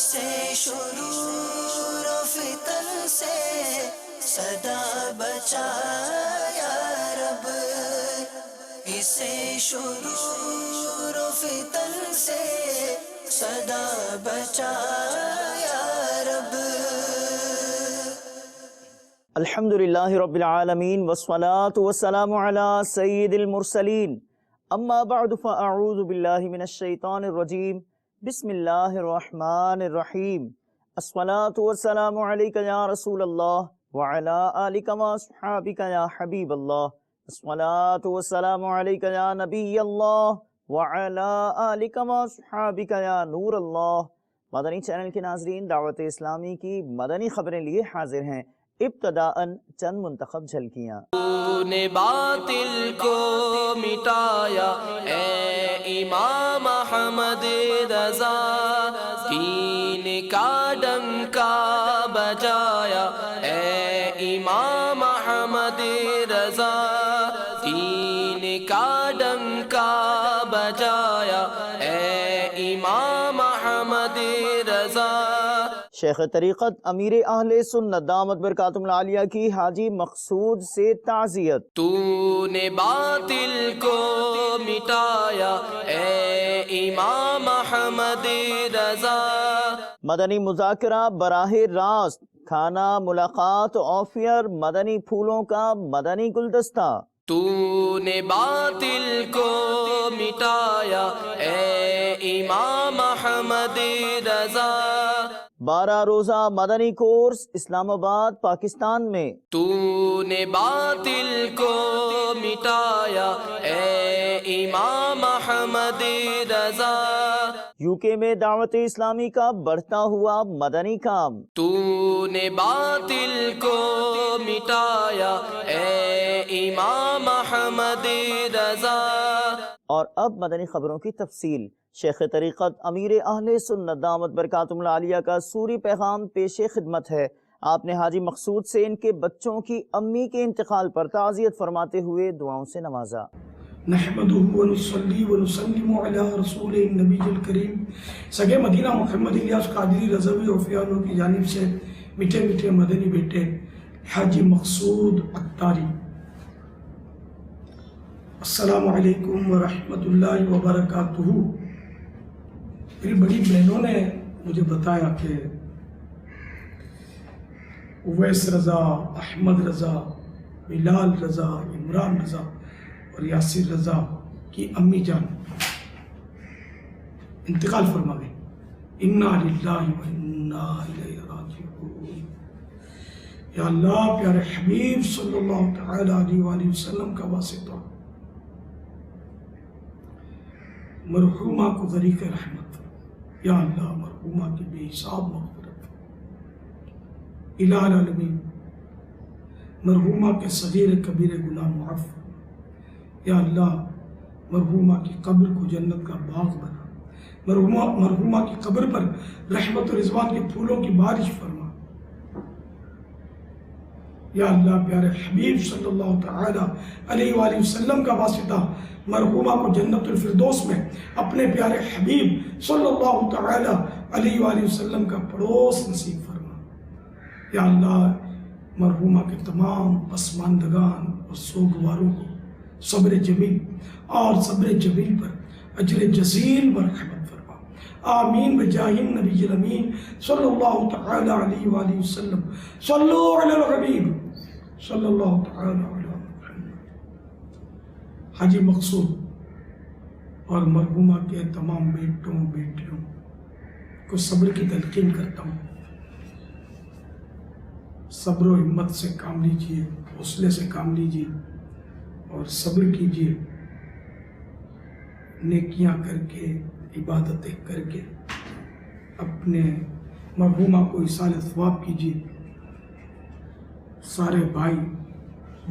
اسے شرور و فتن سے صدا بچا یا رب، اسے شرور و فتن سے صدا بچا یا رب۔ الحمدللہ رب العالمین والصلاة والسلام علی سید المرسلین، اما بعد فاعوذ باللہ من الشیطان الرجیم، بسم اللہ الرحمن الرحیم۔ الصلاة والسلام علیک یا رسول اللہ وعلی آلک واصحابک یا حبیب اللہ، الصلاة والسلام علیک یا نبی اللہ وعلی آلک واصحابک یا نور اللہ۔ مدنی چینل کے ناظرین، دعوت اسلامی کی مدنی خبریں لیے حاضر ہیں۔ ابتداءً چند منتخب جھلکیاں۔ تو نے باطل کو مٹایا اے امام احمد رضا، دین کا ڈنکا بجایا اے امام احمد رضا، دین کا ڈنکا بجایا اے امام احمد رضا۔ شیخ طریقت امیر اہل سنت دامت برکاتہم العالیہ کی حاجی مقصود سے تعزیت۔ تو نے باطل کو مٹایا اے امام احمد رضا۔ مدنی مذاکرہ براہ راست، کھانا ملاقات آفیئر، مدنی پھولوں کا مدنی گلدستہ۔ تو نے باطل کو مٹایا اے امام احمد رضا۔ 12 روزہ مدنی کورس اسلام آباد پاکستان میں۔ تو نے باطل کو مٹایا اے امام احمد رضا۔ یو کے میں دعوت اسلامی کا بڑھتا ہوا مدنی کام۔ تو نے باطل کو مٹایا اے امام احمد رضا۔ اور اب مدنی خبروں کی تفصیل۔ شیخ طریقت امیر اہل سنت دامت برکاتہم العالیہ کا سوری پیغام پیش خدمت ہے۔ آپ نے حاجی مقصود سے ان کے بچوں کی امی کے انتقال پر تعزیت فرماتے ہوئے دعاؤں سے نوازا۔ نحمدہ ونصلی ونسلم علی رسول النبی الکریم۔ سگے مدینہ محمد الیاس قادری رضوی عفیانوں کی جانب سے میٹھے میٹھے مدنی بیٹے حاجی مقصود عطاری، السلام علیکم ورحمۃ اللہ وبرکاتہ۔ میری بڑی بہنوں نے مجھے بتایا کہ اویس رضا، احمد رضا، بلال رضا، عمران رضا اور یاسر رضا کی امی جان انتقال فرما گئی۔ انا للہ و انا الیہ راجعون۔ یا اللہ، پیارے حبیب صلی اللہ تعالی علیہ وآلہ وسلم کا واسطہ مرحومہ کو غریق رحمت، یا اللہ مرحومہ کی بے حساب مغفرت، الہ العالمین مرحومہ کے صغیر کبیر گناہ معاف، یا اللہ مرحومہ کی قبر کو جنت کا باغ بنا، مرحومہ کی قبر پر رحمت و رضوان کے پھولوں کی بارش فرما۔ یا اللہ پیارے حبیب صلی اللہ تعالی علیہ وآلہ وسلم کا واسطہ مرحومہ کو جنت الفردوس میں اپنے پیارے حبیب صلی اللہ تعالی علیہ وآلہ وسلم کا پڑوس نصیب فرما۔ یا اللہ مرحومہ کے تمام پسماندگان اور سوگواروں کو صبر جمیل اور صبر جمیل پر اجر جزیل مرحمت فرما، آمین بجاہ النبی الامین صلی اللہ تعالی علیہ وآلہ وسلم۔ صلو علی الحبیب صلی اللہ تعالی علیہ وسلم۔ حاجی مقصود اور مرحومہ کے تمام بیٹوں بیٹیوں کو صبر کی تلقین کرتا ہوں۔ صبر و ہمت سے کام لیجئے، حوصلے سے کام لیجئے اور صبر کیجئے، نیکیاں کر کے، عبادتیں کر کے اپنے مرحومہ کو ایصال ثواب کیجئے۔ سارے بھائی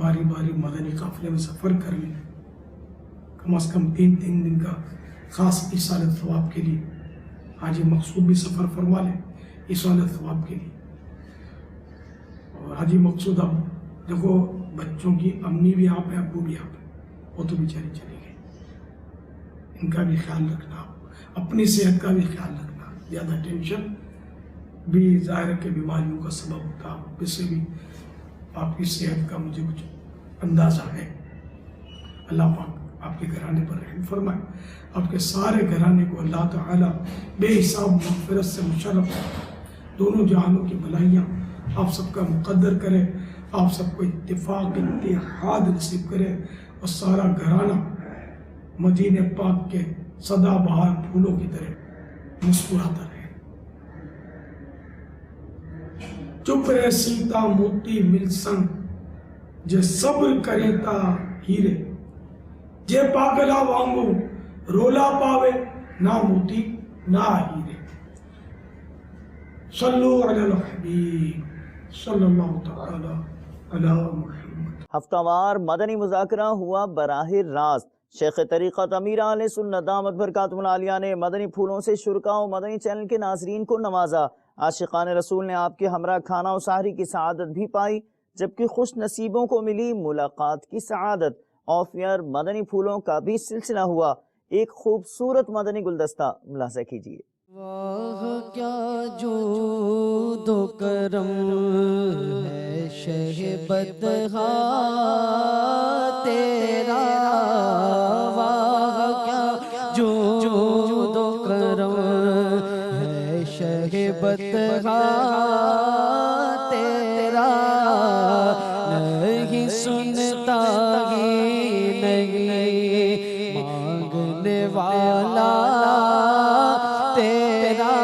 باری باری مدنی قافلے میں سفر کر لیں، کم از کم 3 دن کا خاص ایصال ثواب کے لیے۔ حاجی مقصود بھی سفر فرما لیں ایصال ثواب کے لیے۔ اور حاجی مقصود اب دیکھو بچوں کی امی بھی آپ ہیں، ابو بھی آپ ہیں، وہ تو بیچاری چلی گئی، ان کا بھی خیال رکھنا، اپنی صحت کا بھی خیال رکھنا، زیادہ ٹینشن بھی ظاہر کے بیماریوں کا سبب ہوتا ہے، ویسے بھی آپ کی صحت کا مجھے کچھ اندازہ ہے۔ اللہ پاک آپ کے گھرانے پر رحم فرمائے، آپ کے سارے گھرانے کو اللہ تعالی بے حساب مغفرت سے مشرف کرے، دونوں جہانوں کی بھلائیاں آپ سب کا مقدر کرے، آپ سب کو اتفاق اتحاد نصیب کرے، اور سارا گھرانہ مدینہ پاک کے سدا بہار پھولوں کی طرح مسکراتا رہے۔ چپ رہے سیتا موتی مل سنگ، جے صبر کرے تا ہیرے، جے پاگلا وانگو رولا پاوے، نہ موتی نہ ہیرے۔ صلو علی الحبیب صلی اللہ تعالی علی محمد۔ ہفتہ وار مدنی مذاکرہ ہوا براہ راست۔ شیخ طریقت امیر اہل سنت دامت برکاتہ العالیہ نے مدنی پھولوں سے شرکاء و مدنی چینل کے ناظرین کو نوازا۔ عاشقان رسول نے آپ کے ہمراہ کھانا و سحری کی سعادت بھی پائی، جبکہ خوش نصیبوں کو ملی ملاقات کی سعادت۔ آف ایئر مدنی پھولوں کا بھی سلسلہ ہوا۔ ایک خوبصورت مدنی گلدستہ ملاحظہ کیجیے۔ واہ کیا جود و کرم ہے شہ بدہا تیرا، واہ کیا جود و کرم ہے شہ بدہا تیرا، نہیں سنتا ہی نہیں مانگنے والا تیرا،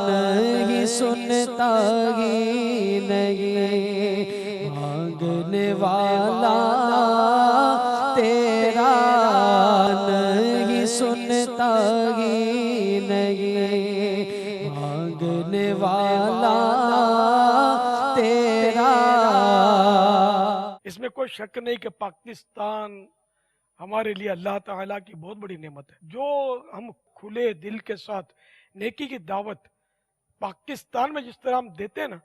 نہیں سنتا ہی نہیں مانگنے والا تیرا، نہیں سنتا ہی نہیں مانگنے والا تیرا۔ اس میں کوئی شک نہیں کہ پاکستان ہمارے لیے اللہ تعالیٰ کی بہت بڑی نعمت ہے۔ جو ہم کھلے دل کے ساتھ نیکی کی دعوت پاکستان میں جس طرح ہم دیتے ہیں نا،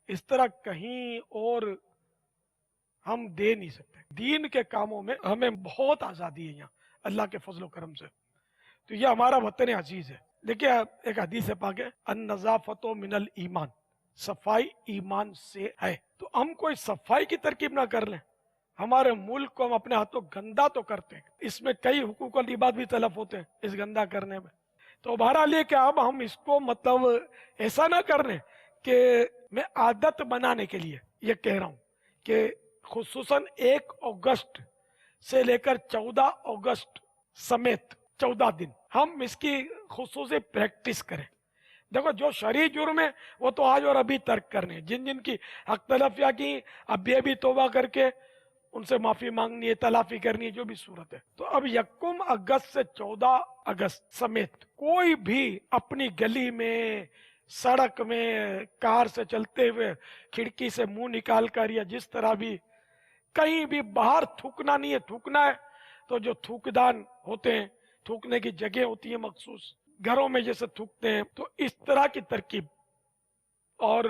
اس طرح کہیں اور ہم دے نہیں سکتے۔ دین کے کاموں میں ہمیں بہت آزادی ہے یہاں اللہ کے فضل و کرم سے، تو یہ ہمارا وطن عزیز ہے۔ دیکھیں ایک حدیث پاک ہے، النظافۃ من الایمان، صفائی ایمان سے ہے۔ تو ہم کوئی صفائی کی ترکیب نہ کر لیں، ہمارے ملک کو ہم اپنے ہاتھوں گندا تو کرتے ہیں، اس میں کئی حقوق العباد بھی تلف ہوتے ہیں اس گندا کرنے میں۔ تو بہرحال یہ کہ اب ہم اس کو مطلب ایسا نہ کر لیں کہ میں عادت بنانے کے لیے یہ کہہ رہا ہوں کہ خصوصاً 1 اگست سے لے کر 14 اگست سمیت 14 دن ہم اس کی خصوصی پریکٹس کریں۔ دیکھو جو شرعی جرم ہے وہ تو آج اور ابھی ترک کرنے، جن جن کی حق تلفیاں کی اب بھی توبہ کر کے ان سے معافی مانگنی ہے، تلافی کرنی ہے، جو بھی صورت ہے۔ تو اب 1 اگست سے 14 اگست سمیت کوئی بھی اپنی گلی میں، سڑک میں، کار سے چلتے ہوئے کھڑکی سے منہ نکال کر یا جس طرح بھی کہیں بھی باہر تھوکنا نہیں ہے۔ تھوکنا ہے تو جو تھوکدان ہوتے ہیں، تھوکنے کی جگہ ہوتی ہے مخصوص، گھروں میں جیسے تھوکتے ہیں، تو اس طرح کی ترکیب۔ اور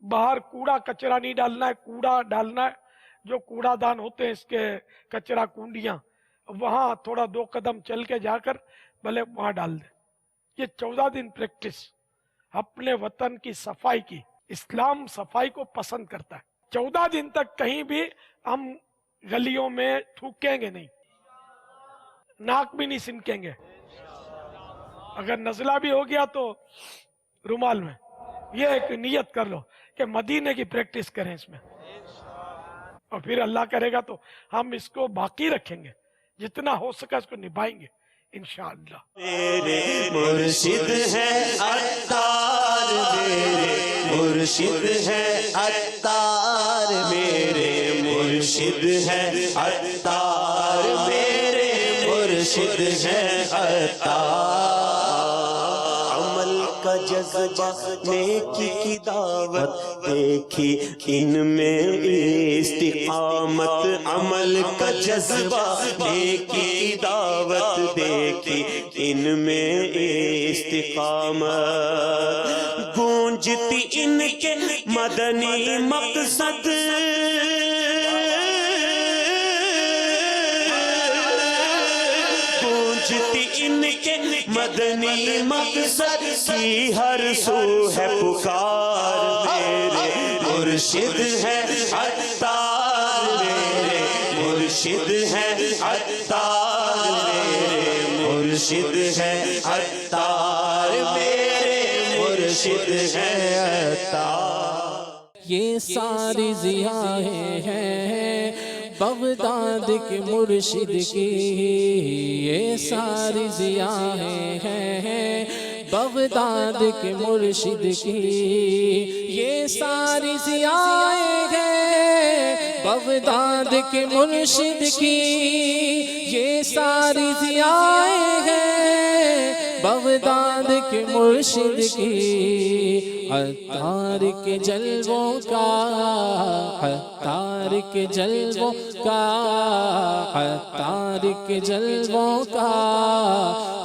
باہر کوڑا کچرا نہیں ڈالنا ہے، کوڑا ڈالنا ہے جو کوڑا دان ہوتے ہیں اس کے کچرا کنڈیاں، وہاں تھوڑا 2 قدم چل کے جا کر بھلے وہاں ڈال دیں۔ یہ 14 دن پریکٹس اپنے وطن کی صفائی کی، اسلام صفائی کو پسند کرتا ہے۔ 14 دن تک کہیں بھی ہم گلیوں میں تھوکیں گے نہیں، ناک بھی نہیں سنکیں گے، اگر نزلہ بھی ہو گیا تو رومال میں۔ یہ ایک نیت کر لو کہ مدینے کی پریکٹس کریں اس میں، اور پھر اللہ کرے گا تو ہم اس کو باقی رکھیں گے، جتنا ہو سکا اس کو نبھائیں گے انشاءاللہ۔ میرے مرشد ہے عطار، میرے مرشد ہے عطار، میرے مرشد ہے عطار، میرے مرشد ہے عطار۔ عمل کا جذبہ، نیکی کی دعوت دیکھی ان میں استقامت، عمل کا جذبہ، نیکی کی دعوت دیکھی ان میں استقامت، گونجتی ان کے مدنی مقصد، بجتی ان کے مدنی مقصد کی ہر سو ہے پکار میرے مرشد ہے عطار میرے مرشد ہے عطار میرے مرشد ہے عطار میرے مرشد ہے عطار۔ یہ ساری ضیائیں ہیں بغداد کے مرشد کی، یہ ساری ضیائیں ہیں بغداد کے مرشد کی، یہ ساری ضیائیں ہیں بغداد کے مرشد کی، یہ ساری ضیائیں ہیں بغداد کے مرشد کی۔ عطار کے جلووں کا، عطار کے جلووں کا، عطار کے جلووں کا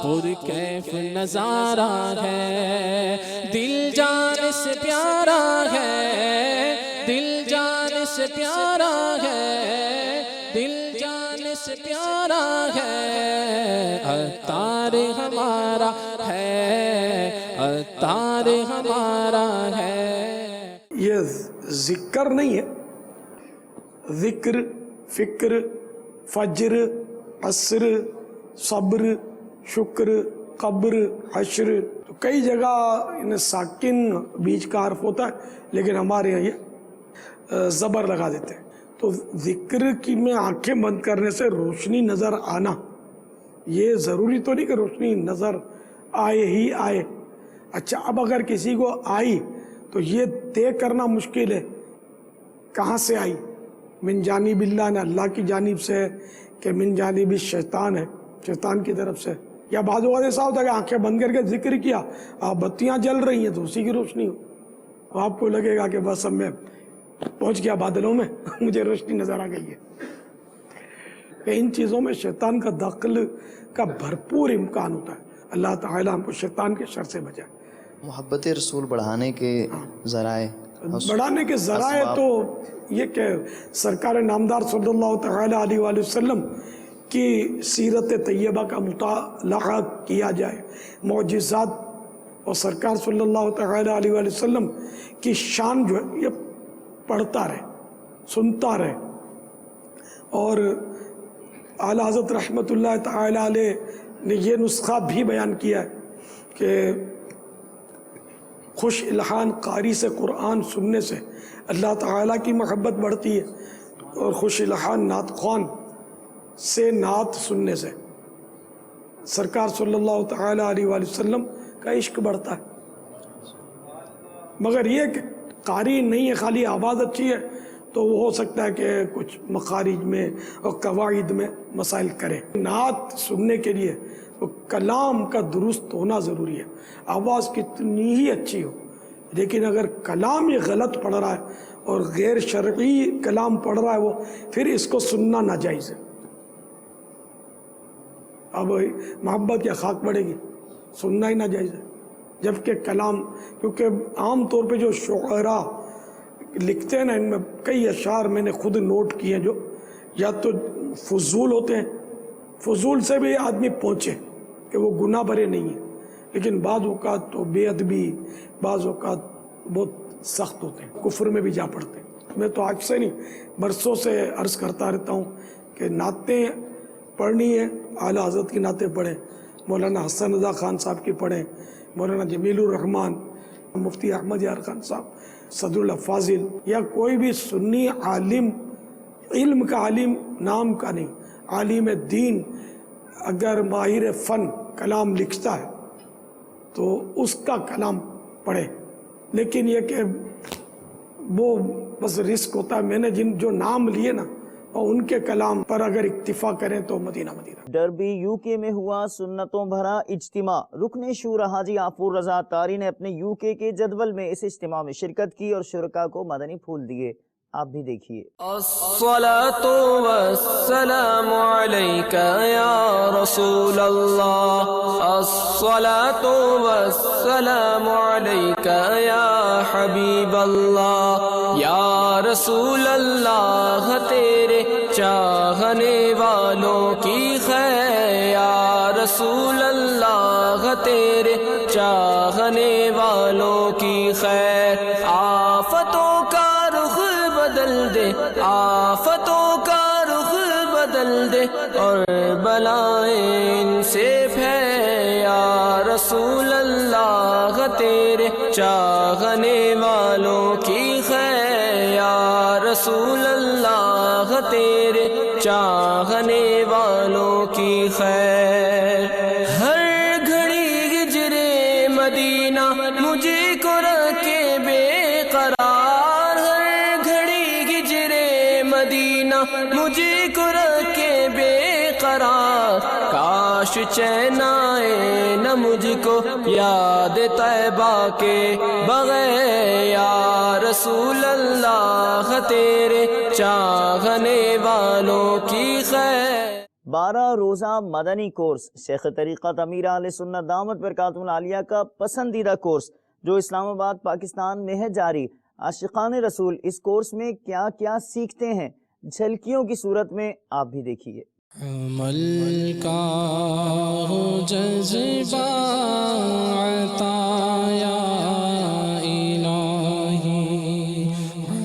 پرکیف نظارہ ہے، دل جان سے پیارا ہے، دل جان سے پیارا ہے، دل جان سے پیارا ہے، عطار ہمارا ہے، عطار ہمارا ہے۔ یہ ذکر نہیں ہے، ذکر، فکر، فجر، عصر، صبر، شکر، قبر، حشر، تو کئی جگہ انہیں ساکن بیچ کا حرف ہوتا ہے، لیکن ہمارے یہاں یہ زبر لگا دیتے ہیں۔ تو ذکر کی میں آنکھیں بند کرنے سے روشنی نظر آنا، یہ ضروری تو نہیں کہ روشنی نظر آئے ہی آئے۔ اچھا، اب اگر کسی کو آئی تو یہ طے کرنا مشکل ہے کہاں سے آئی، من جانب اللہ نے اللہ کی جانب سے ہے کہ من جانب شیطان ہے، شیطان کی طرف سے، یا بعض اوقات ایسا ہوتا ہے کہ آنکھیں بند کر کے ذکر کیا، بتیاں جل رہی ہیں تو اسی کی روشنی ہو، آپ کو لگے گا کہ بس اب میں پہنچ گیا بادلوں میں، مجھے روشنی نظر آ گئی ہے۔ کہ ان چیزوں میں شیطان کا دخل کا بھرپور امکان ہوتا ہے۔ اللہ تعالیٰ ہم کو شیطان کے شر سے بچائے۔ محبت رسول بڑھانے کے ذرائع، بڑھانے کے ذرائع تو یہ کہ سرکار نامدار صلی اللہ تعالیٰ علیہ وآلہ وسلم کی سیرت طیبہ کا مطالعہ کیا جائے، معجزات اور سرکار صلی اللہ تعالیٰ علیہ وآلہ وسلم کی شان جو ہے یہ پڑھتا رہے، سنتا رہے۔ اور اعلیٰ حضرت رحمۃ اللہ تعالیٰ علیہ نے یہ نسخہ بھی بیان کیا ہے کہ خوش الحان قاری سے قرآن سننے سے اللہ تعالیٰ کی محبت بڑھتی ہے، اور خوش الحان نعت خوان سے نعت سننے سے سرکار صلی اللہ تعالیٰ علیہ وآلہ وسلم کا عشق بڑھتا ہے۔ مگر یہ کہ قاری نہیں ہے، خالی آواز اچھی ہے تو وہ ہو سکتا ہے کہ کچھ مخارج میں اور قواعد میں مسائل کرے۔ نعت سننے کے لیے وہ کلام کا درست ہونا ضروری ہے، آواز کتنی ہی اچھی ہو، لیکن اگر کلام یہ غلط پڑھ رہا ہے اور غیر شرعی کلام پڑھ رہا ہے وہ، پھر اس کو سننا ناجائز ہے۔ اب محبت یا خاک پڑے گی، سننا ہی ناجائز ہے۔ جبکہ کلام، کیونکہ عام طور پہ جو شعراء لکھتے ہیں نا، ان میں کئی اشعار میں نے خود نوٹ کیے جو یا تو فضول ہوتے ہیں، فضول سے بھی آدمی پہنچے کہ وہ گناہ بھرے نہیں ہیں، لیکن بعض اوقات تو بے ادبی، بعض اوقات بہت سخت ہوتے ہیں، کفر میں بھی جا پڑتے ہیں۔ میں تو آج سے نہیں، برسوں سے عرض کرتا رہتا ہوں کہ نعتیں پڑھنی ہیں، اعلیٰ حضرت کی نعتیں پڑھیں، مولانا حسن رضا خان صاحب کی پڑھیں، مولانا جمیل الرحمان، مفتی احمد یار خان صاحب، صدر اللہ فاضل، یا کوئی بھی سنی عالم، علم کا عالم نام کا نہیں، عالم دین اگر ماہر فن کلام لکھتا ہے تو اس کا کلام پڑھے۔ لیکن یہ کہ وہ بس رسک ہوتا ہے، میں نے جو نام لیے نا، اور ان کے کلام پر اگر اکتفا کریں تو مدینہ مدینہ۔ ڈربی یو کے میں ہوا سنتوں بھرا اجتماع، رکن شورا حاجی غفور رضا تاری نے اپنے یو کے جدول میں اس اجتماع میں شرکت کی اور شرکاء کو مدنی پھول دیے۔ آپ بھی دیکھیے۔ الصلاة والسلام علیک یا رسول اللہ، الصلاة والسلام علیک یا حبیب اللہ، یا رسول اللہ تیرے چاہنے چاہنے والوں کی خیر یا رسول اللہ تیرے چاہنے والوں کی خیر آفتوں کا رخ بدل دے آفتوں کا رخ بدل دے اور بلائیں ان سے پھیر یا رسول اللہ تیرے چاہنے والوں کی خیر یا رسول اللہ تیرے چاہنے والوں کی خیر ہر گھڑی ہجرے مدینہ مجھے کو رکھے بے قرار ہر گھڑی ہجرے مدینہ مجھے کو رکھے بے قرار کاش چین آئے نہ مجھ کو یاد طیبہ کے بغیر یا رسول اللہ تیرے چاہنے والوں کی خیر 12 روزہ مدنی کورس شیخ طریقت امیر اہل سنت دامت برکاتہ العالیہ کا پسندیدہ کورس جو اسلام آباد پاکستان میں ہے جاری عاشقان رسول اس کورس میں کیا کیا سیکھتے ہیں جھلکیوں کی صورت میں آپ بھی دیکھیے عمل کا ہو جذبہ عطا یا الہی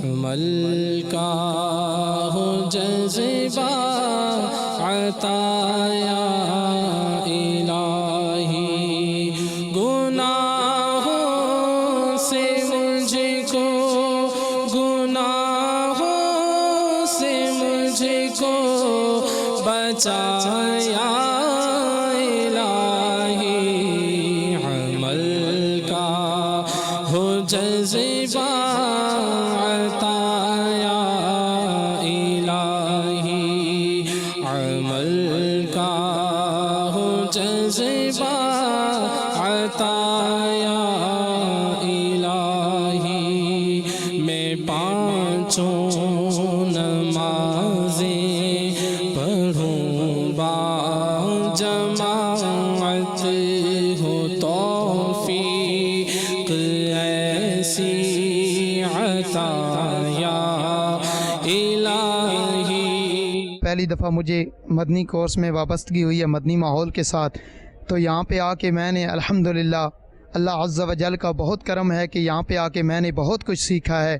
عمل کا ہو جذبہ عطا یا الہی گناہوں سے مجھ کو گناہوں سے مجھ کو بچایا الہی عمل کا ہو جذبہ عطا یا الہی عمل کا ہو جذبہ عطا یا الہی میں پانچوں نمازیں پڑھوں با جماعت ہو توفیق ایسی عطا یا الہی پہلی دفعہ مجھے مدنی کورس میں وابستگی ہوئی ہے مدنی ماحول کے ساتھ تو یہاں پہ آ کے میں نے الحمدللہ اللہ عز و جل کا بہت کرم ہے کہ یہاں پہ آ کے میں نے بہت کچھ سیکھا ہے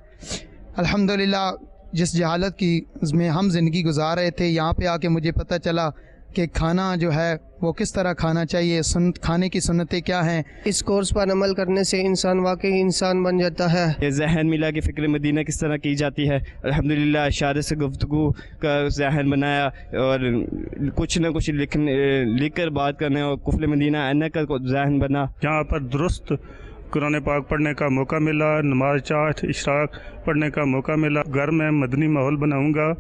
الحمدللہ جس جہالت کی میں ہم زندگی گزار رہے تھے یہاں پہ آ کے مجھے پتہ چلا کہ کھانا جو ہے وہ کس طرح کھانا چاہیے کھانے کی سنتیں کیا ہیں اس کورس پر عمل کرنے سے انسان واقعی انسان بن جاتا ہے یہ ذہن ملا کہ فکر مدینہ کس طرح کی جاتی ہے الحمدللہ اشارے سے گفتگو کا ذہن بنایا اور کچھ نہ کچھ لکھ کر بات کرنے اور کفل مدینہ آنے کا ذہن بنا یہاں پر درست قرآن پاک پڑھنے کا موقع ملا نماز چاٹ اشراق پڑھنے کا موقع ملا گھر میں مدنی ماحول بناؤں گا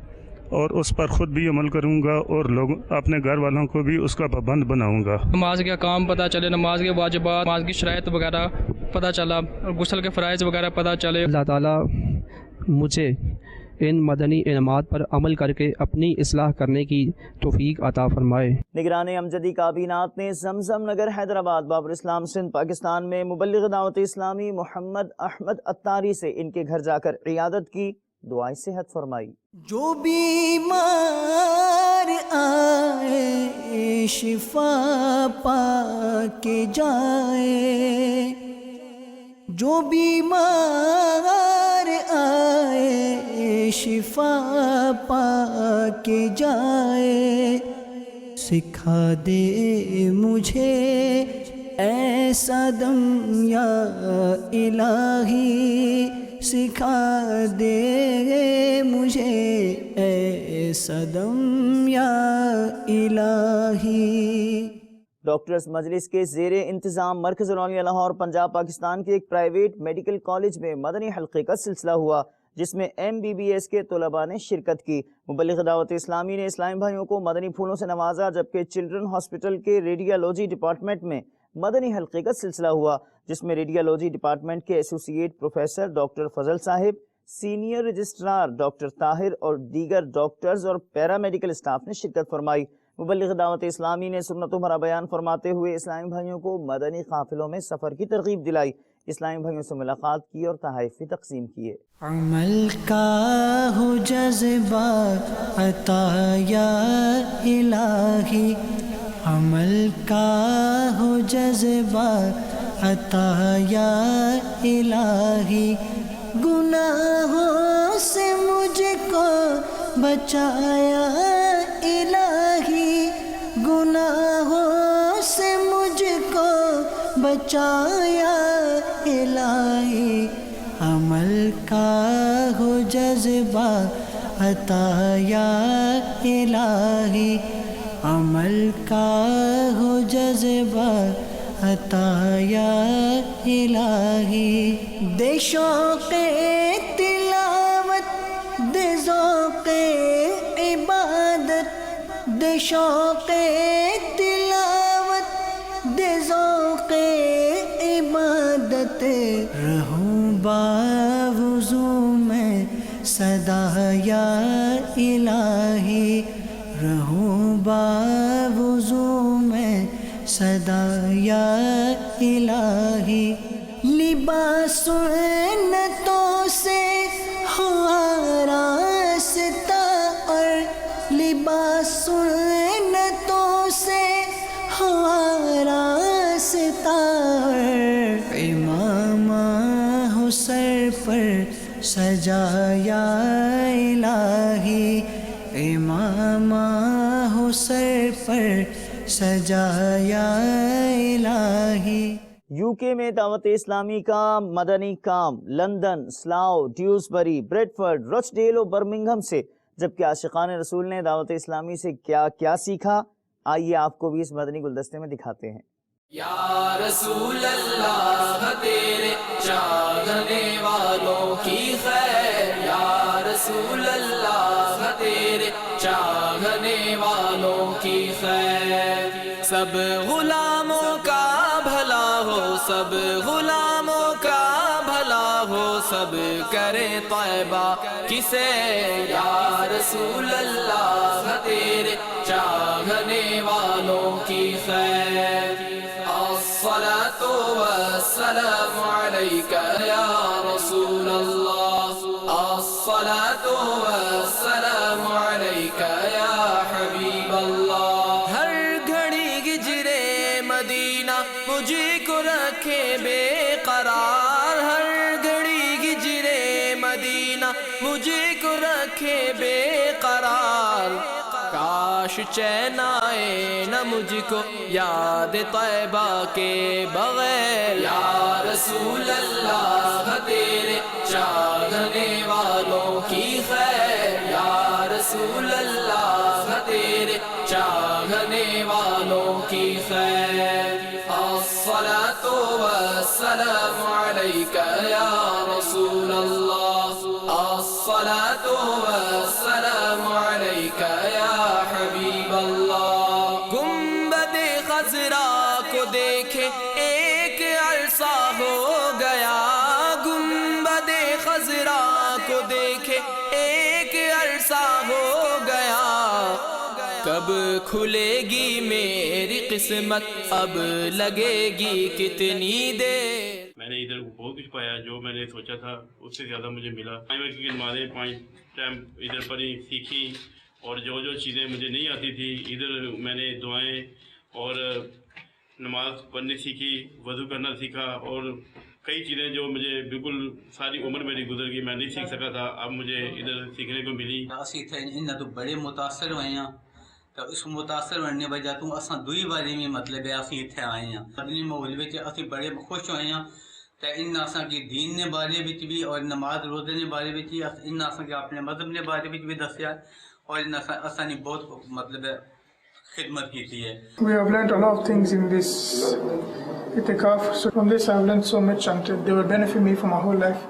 اور اس پر خود بھی عمل کروں گا اور لوگ اپنے گھر والوں کو بھی اس کا پابند بناؤں گا نماز کے احکام پتہ چلے نماز کے واجبات نماز کی شرائط وغیرہ پتہ چلا اور غسل کے فرائض وغیرہ پتہ چلے اللہ تعالیٰ مجھے ان مدنی انعامات پر عمل کر کے اپنی اصلاح کرنے کی توفیق عطا فرمائے نگران امجدی کابینات نے زمزم نگر حیدرآباد بابر اسلام سندھ پاکستان میں مبلغ دعوت اسلامی محمد احمد اتاری سے ان کے گھر جا کر عیادت کی دعائیں صحت فرمائی جو بیمار آئے شفا پا کے جائے جو بیمار آئے شفا پا کے جائے سکھا دے مجھے ایسا دم یا الہی سکھا دے مجھے ایسا دم یا الہی ڈاکٹرز مجلس کے زیر انتظام مرکز العلیا لاہور پنجاب پاکستان کے ایک پرائیویٹ میڈیکل کالج میں مدنی حلقے کا سلسلہ ہوا جس میں MBBS کے طلباء نے شرکت کی مبلغ دعوت اسلامی نے اسلامی بھائیوں کو مدنی پھولوں سے نوازا جبکہ چلڈرن ہاسپٹل کے ریڈیالوجی ڈپارٹمنٹ میں مدنی حلقے کا سلسلہ ہوا جس میں ریڈیالوجی ڈپارٹمنٹ کے ایسوسیٹ پروفیسر ڈاکٹر فضل صاحب سینئر رجسٹرار ڈاکٹر طاہر اور دیگر ڈاکٹرز اور پیرامیڈیکل اسٹاف نے شرکت فرمائی مبلغ دعوت اسلامی نے سنتوں بھرا بیان فرماتے ہوئے اسلامی بھائیوں کو مدنی قافلوں میں سفر کی ترغیب دلائی اسلامی بھائیوں سے ملاقات کی اور تحائف بھی تقسیم کیے۔ عمل کا ہو جذبہ عطا یا الہی، عمل کا ہو جذبہ عطا یا الہی، گناہوں سے مجھ کو بچایا الہی، گناہوں سے مجھ کو بچایا الہی، عمل کا ہو جذبہ عطا یا الہی، عمل کا ہو جذبہ عطا یا الہی، دے شوق تلاوت دے ذوق عبادت، دے شوق تلاوت دے ذوق عبادت، رہوں باوضو میں سدا یا الہی، رہوں باوضو میں سدا یا الہی، لباس سنتوں سے ہو آراستہ اور لباس سنتوں سے ہو آراستہ، امامہ ہو سر پر سجایا الہی، امامہ ہو سر پر سجایا الہی۔ یو کے میں دعوت اسلامی کا مدنی کام لندن، سلاؤ، ڈیوزبری، بریڈفرڈ، روچ ڈیل اور برمنگھم سے، جبکہ عاشقان رسول نے دعوت اسلامی سے کیا کیا سیکھا، آئیے آپ کو بھی اس مدنی گلدستے میں دکھاتے ہیں۔ یا رسول اللہ تیرے چاہنے والوں کی خیر، یا رسول اللہ تیرے چاہنے والوں کی خیر، سب غلاموں کا بھلا ہو، سب غلاموں کا بھلا ہو، سب کرے طیبہ کسے، یا رسول اللہ تیرے چاہنے والوں کی خیر، الصلاة والسلام علیک یا رسول اللہ، الصلاة والسلام علیک یا حبیب اللہ، ہر گھڑی گجرے مدینہ مجھے کو رکھے بے قرار، ہر گھڑی گجرے مدینہ مجھے کو رکھے بے قرار، کاش چین آئے نہ مجھ کو یاد طیبہ کے بغیر، یا رسول اللہ تیرے چاہنے والوں کی خیر، یا رسول اللہ تیرے چاہنے والوں کی خیر، الصلاة والسلام علیک یا رسول اللہ، الصلاة والسلام علیک یا حبیب اللہ، گنبد خضرا کو دیکھے ایک عرصہ ہو گیا، گنبد خضرا کو دیکھے ایک عرصہ ہو گیا، کب کھلے گی میری قسمت، اب لگے گی کتنی دیر۔ میں نے ادھر بہت کچھ پایا، جو میں نے سوچا تھا اس سے زیادہ مجھے ملا، کی نمازیں 5 ٹائم ادھر پڑھی سیکھی، اور جو جو چیزیں مجھے نہیں آتی تھی ادھر میں نے دعائیں اور نماز پڑھنی سیکھی، وضو کرنا سیکھا، اور کئی چیزیں جو مجھے بالکل ساری عمر میری گزر گئی، میں نہیں سیکھ سکا تھا، اب مجھے ادھر سیکھنے کو ملی۔ اسی تھے ان تو بڑے متاثر ہوئے ہیں، تو اس متاثر ہونے وجہ تو اساں دوئی باری میں مطلب ہے اسی اتھے آئے ہیں، مدنی ماحول وچ اسی بڑے خوش ہوئے ہیں، تے ان اساں کی دین نے بارے وچ بھی اور نماز روزے نے بارے وچ بھی، ان اساں کے اپنے مذہب نے بارے وچ بھی دسیا، اور ان اساں نے بہت مطلب خدمت کی ہے۔ We have learned a lot of things in this itikaf. So from this I have learned so much, and they will benefit me for my whole life.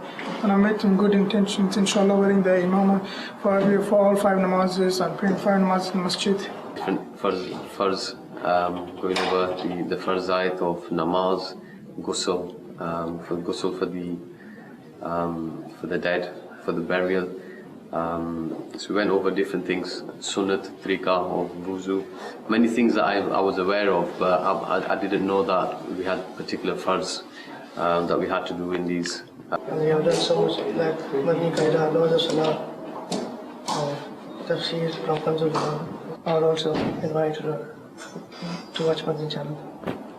And I made some good intentions, inshallah, wearing the imama for all 5 namazes and praying 5 namazes in the masjid. Different farz, going over the farzait of namaz, ghusl, for ghusl for the dead, for the burial. So we went over different things, sunnat, trika, of wuzu, many things that I was aware of, but I didn't know that we had particular farz that we had to do in these. And we have done so much like Madni Qaida, Laws of Salah, Tafsir from Kanzul Iman, are also invited to watch Madni channel.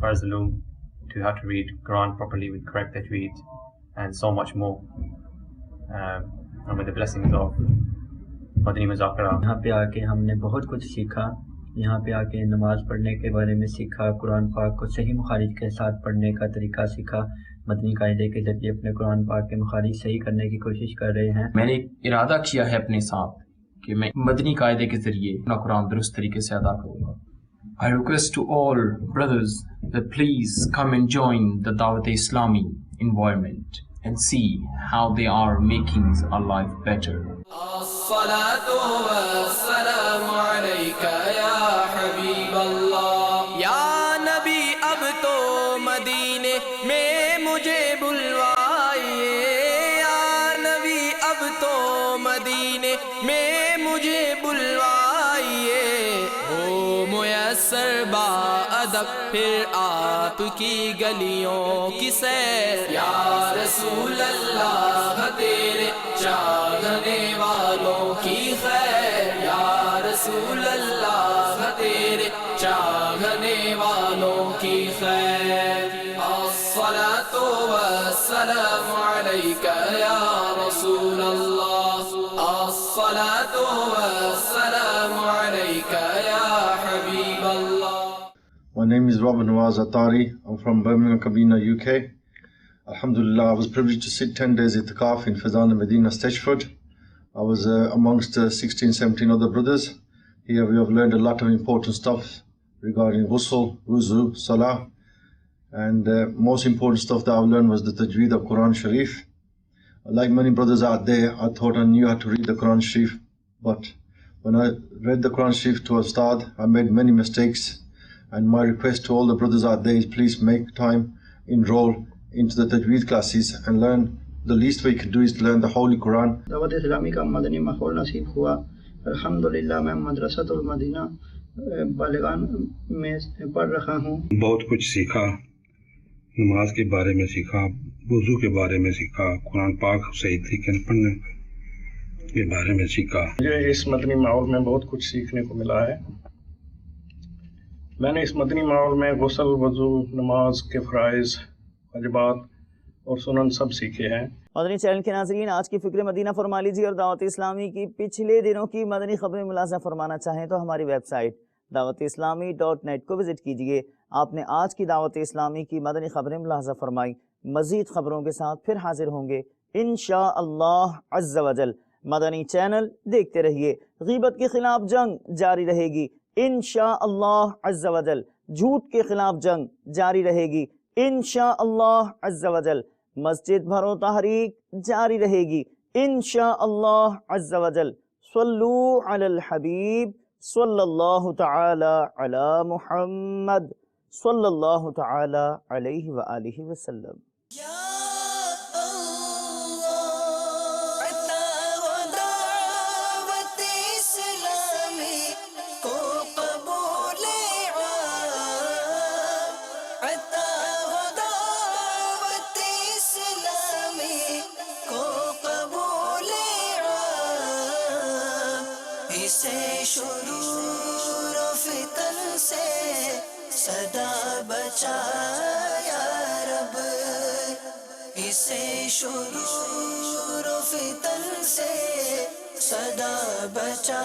First alone, to have to read Quran properly with correct tajweed and so much more, and with the blessings of Madani Muzakara. یہاں پہ آ کے ہم نے بہت کچھ سیکھا. یہاں پہ آ کے نماز پڑھنے کے بارے میں سیکھا, قرآن پاک کو صحیح مخارج کے ساتھ پڑھنے کا طریقہ سیکھا. مدنی قاعدے کے ذریعے اپنے قرآن پاک کے مخارج صحیح کرنے کی کوشش کر رہے ہیں. میں نے ارادہ کیا ہے اپنے ساتھ کہ میں مدنی قاعدے کے ذریعے اپنا قرآن درست طریقے سے ادا کروں گا. I request to all brothers that please come and join the Dawat Islami environment and see how they are making our life better. الصلاة والسلام عليك يا حبيب الله. یا نبی اب تو مدینے میں مجھے بلوائیے, یا نبی اب تو مدینے میں مجھے بلوائیے, ہو میسر با ادب پھر آپ کی گلیوں کی سیر. یا رسول اللہ تیرے چاہنے والوں کی خیر, یا رسول اللہ تیرے چاہنے والوں کی خیر, الصلاة والسلام علیک یا رسول اللہ, الصلاة والسلام علیک یا حبیب اللہ. My name is Robin Nawaz Atari. I'm from Birmingham, Kabina, UK. Alhamdulillah, I was privileged to sit 10 days itikaf in Fazana Medina, Stechford. I was amongst 16, 17 other brothers. Here we have learned a lot of important stuff regarding ghusl, wuzu, salah. And most important stuff that I've learned was the tajweed of Quran Sharif. Like many brothers out there, I thought I knew how to read the Quran Sharif. But when I read the Quran Sharif to Ustad, I made many mistakes. And my request to all the brothers out there is please make time, enroll into the tajweed classes and learn. The least we can do is learn the Holy Quran. دعوت اسلامی کا مدنی ماحول نصیب ہوا. الحمدللہ میں مدرسۃ المدینہ بالغان میں پڑھ رہا ہوں. بہت کچھ سیکھا, نماز کے بارے میں سیکھا, وضو کے بارے میں سیکھا, قرآن پاک صحیح طریقے سے پڑھنے کے بارے میں سیکھا. مجھے اس مدنی ماحول میں بہت کچھ سیکھنے کو ملا ہے. میں نے اس مدنی ماحول میں غسل, وضو, نماز کے فرائض, واجبات اور سنن سب سیکھے ہیں. مدنی چینل کے ناظرین, آج کی فکر مدینہ فرما لیجیے اور دعوت اسلامی کی پچھلے دنوں کی مدنی خبریں ملاحظہ فرمانا چاہیں تو ہماری ویب سائٹ dawat-islami.net کو وزٹ کیجیے. آپ نے آج کی دعوت اسلامی کی مدنی خبریں ملاحظہ فرمائی. مزید خبروں کے ساتھ پھر حاضر ہوں گے انشاءاللہ عز و جل. مدنی چینل دیکھتے رہیے. غیبت کے خلاف جنگ جاری رہے گی انشاءاللہ عز و جل. جھوٹ کے خلاف جنگ جاری رہے گی انشاءاللہ عز و جل. مسجد بھرو تحریک جاری رہے گی انشاءاللہ عز و جل. صلو علی الحبیب صلی اللہ تعالی علی محمد صلی اللہ تعالی علیہ وآلہ وسلم. شرور و فتن سے صدا بچا یا رب, اسے شرور و فتن سے صدا بچا